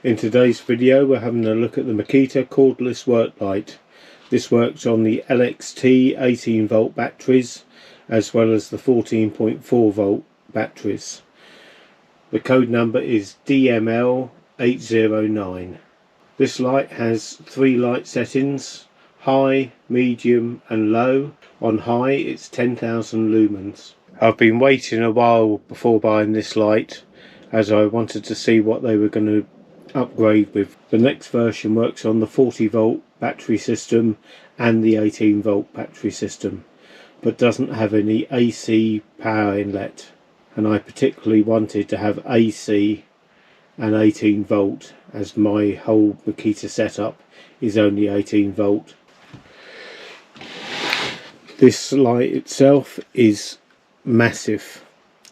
In today's video we're having a look at the Makita cordless Worklight. This works on the LXT 18 volt batteries as well as the 14.4 volt batteries. The code number is DML809. This light has 3 light settings: high, medium and low. On high it's 10,000 lumens. I've been waiting a while before buying this light as I wanted to see what they were going to upgrade with. The next version works on the 40 volt battery system and the 18 volt battery system, but doesn't have any AC power inlet, and I particularly wanted to have AC and 18 volt as my whole Makita setup is only 18 volt. This light itself is massive,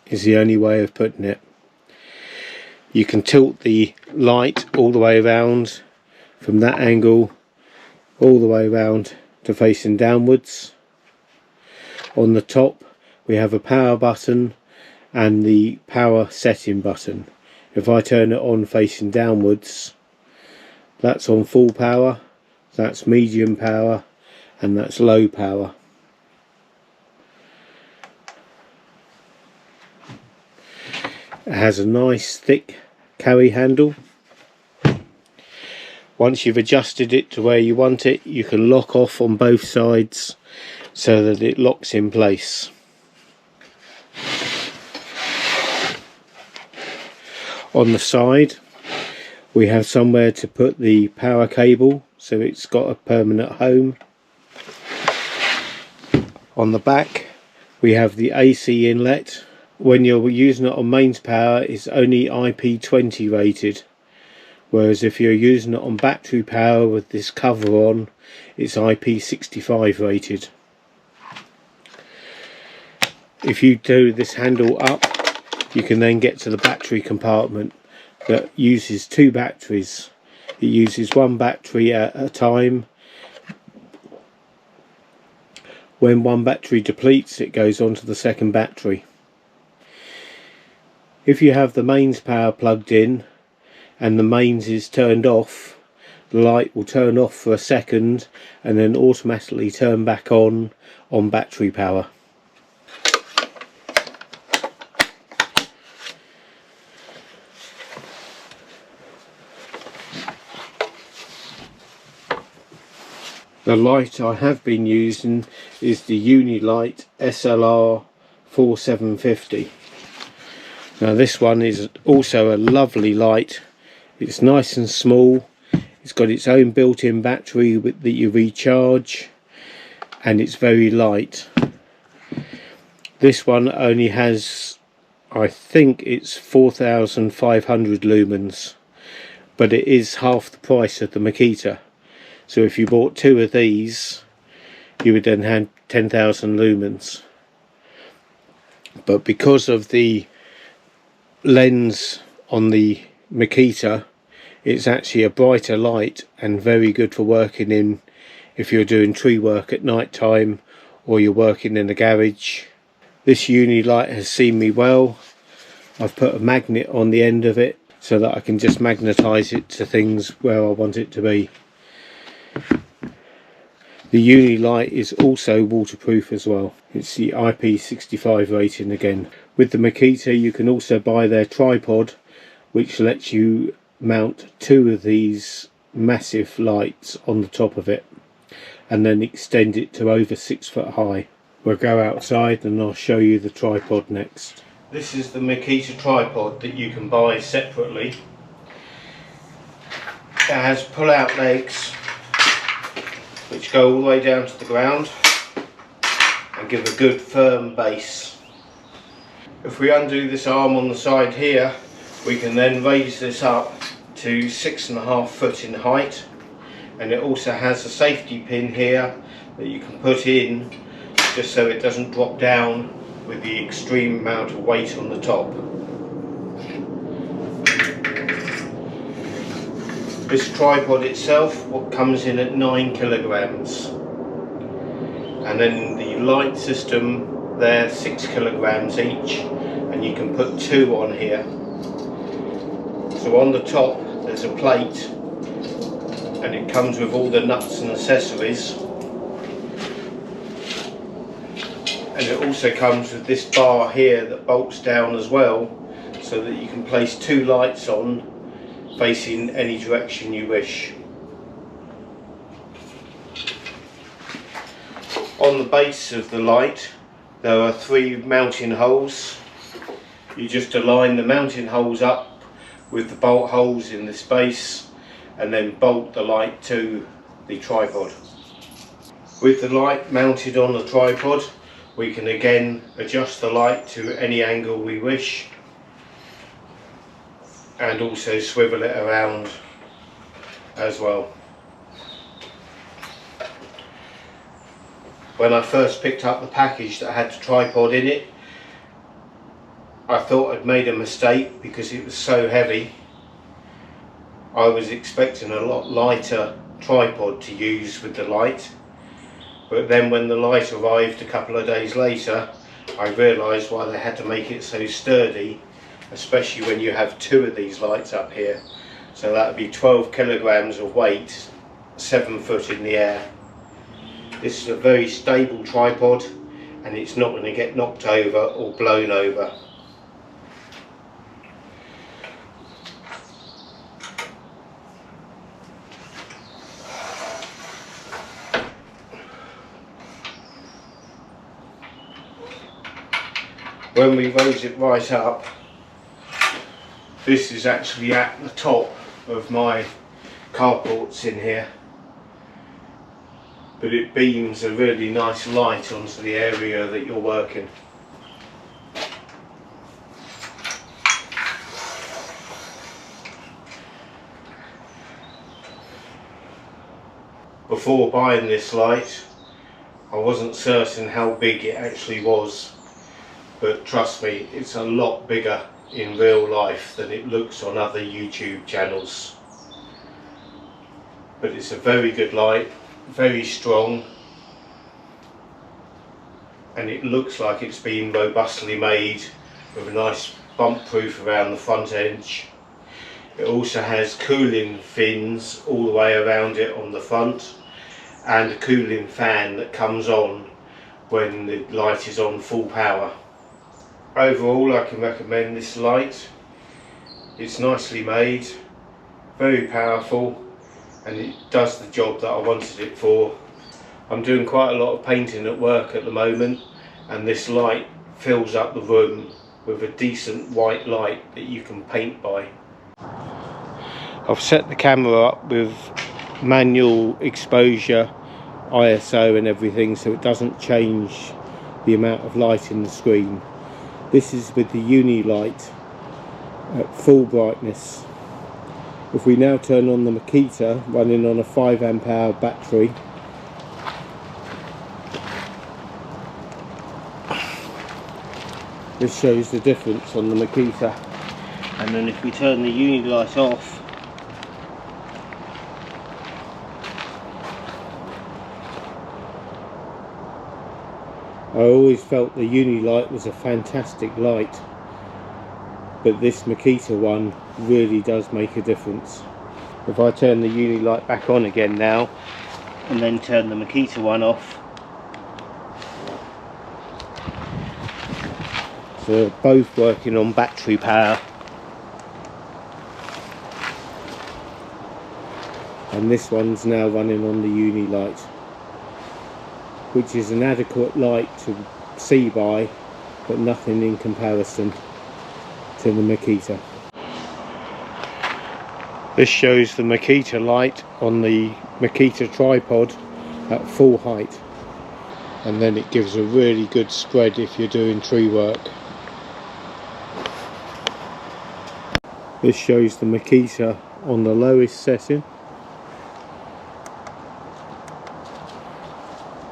is the only way of putting it. You can tilt the light all the way around from that angle all the way around to facing downwards. On the top we have a power button and the power setting button. If I turn it on facing downwards, that's on full power, that's medium power and that's low power. It has a nice thick carry handle. Once you've adjusted it to where you want it, you can lock off on both sides so that it locks in place. On the side we have somewhere to put the power cable, so it's got a permanent home. On the back we have the AC inlet. When you're using it on mains power it's only IP20 rated, whereas if you're using it on battery power with this cover on, it's IP65 rated. If you do this handle up, you can then get to the battery compartment that uses 2 batteries. It uses 1 battery at a time. When 1 battery depletes, it goes on to the second battery. If you have the mains power plugged in and the mains is turned off, the light will turn off for a second and then automatically turn back on battery power. The light I have been using is the Worklight SLR 4750. Now this one is also a lovely light. It's nice and small, it's got its own built-in battery that you recharge, and it's very light. This one only has, I think it's 4,500 lumens, but it is half the price of the Makita. So if you bought 2 of these you would then have 10,000 lumens. But because of the lens on the Makita, it's actually a brighter light and very good for working in if you're doing tree work at night time or you're working in a garage. This Worklight has seen me well. I've put a magnet on the end of it so that I can just magnetize it to things where I want it to be. The Worklight is also waterproof as well. It's the IP65 rating again. With the Makita you can also buy their tripod, which lets you mount 2 of these massive lights on the top of it and then extend it to over 6 foot high. We'll go outside and I'll show you the tripod next. This is the Makita tripod that you can buy separately. It has pull-out legs which go all the way down to the ground and give a good firm base. If we undo this arm on the side here, we can then raise this up to 6.5 foot in height, and it also has a safety pin here that you can put in just so it doesn't drop down with the extreme amount of weight on the top. This tripod itself comes in at 9 kilograms, and then the light system they're 6 kilograms each, and you can put 2 on here. So on the top there's a plate and it comes with all the nuts and accessories, and it also comes with this bar here that bolts down as well, so that you can place 2 lights on facing any direction you wish. On the base of the light there are 3 mounting holes. You just align the mounting holes up with the bolt holes in this base and then bolt the light to the tripod. With the light mounted on the tripod, we can again adjust the light to any angle we wish and also swivel it around as well. When I first picked up the package that had the tripod in it, I thought I'd made a mistake because it was so heavy. I was expecting a lot lighter tripod to use with the light, but then when the light arrived a couple of days later, I realised why they had to make it so sturdy, especially when you have 2 of these lights up here. So that would be 12 kilograms of weight, 7 foot in the air. This is a very stable tripod and it's not going to get knocked over or blown over. When we raise it right up, this is actually at the top of my carports in here, but it beams a really nice light onto the area that you're working. Before buying this light, I wasn't certain how big it actually was, but trust me, it's a lot bigger in real life than it looks on other YouTube channels. But it's a very good light, very strong, and it looks like it's been robustly made with a nice bump proof around the front edge. It also has cooling fins all the way around it on the front, and a cooling fan that comes on when the light is on full power. Overall, I can recommend this light. It's nicely made, very powerful, and it does the job that I wanted it for. I'm doing quite a lot of painting at work at the moment, and this light fills up the room with a decent white light that you can paint by. I've set the camera up with manual exposure, ISO and everything, so it doesn't change the amount of light in the screen. This is with the uni light at full brightness. If we now turn on the Makita running on a 5 amp hour battery, this shows the difference on the Makita. And then if we turn the uni light off, I always felt the uni light was a fantastic light, but this Makita one really does make a difference. If I turn the uni light back on again now and then turn the Makita one off, so they're both working on battery power, and this one's now running on the uni light, which is an adequate light to see by, but nothing in comparison to the Makita. This shows the Makita light on the Makita tripod at full height, and then it gives a really good spread if you're doing tree work. This shows the Makita on the lowest setting.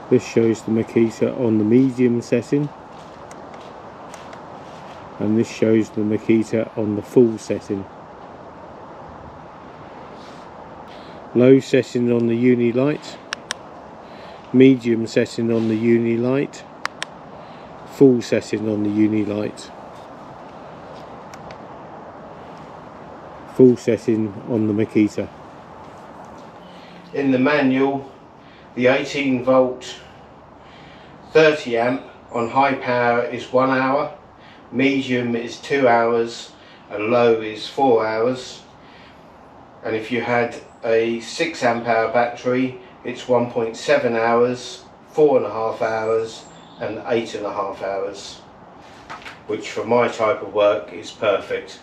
This shows the Makita on the medium setting, and this shows the Makita on the full setting. Low setting on the uni light, medium setting on the uni light, full setting on the uni light. full setting on the Makita. In the manual, the 18 volt 30 amp on high power is 1 hour, medium is 2 hours and low is 4 hours. And if you had a 6 amp hour battery, it's 1.7 hours, 4.5 hours and 8.5 hours, which for my type of work is perfect.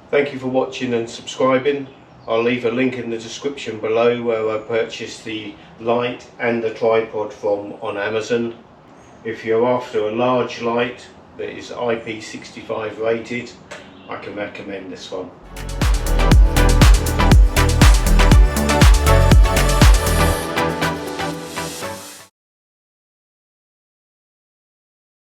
Thank you for watching and subscribing. I'll leave a link in the description below where I purchased the light and the tripod from on Amazon. If you're after a large light that is IP65 rated, I can recommend this one.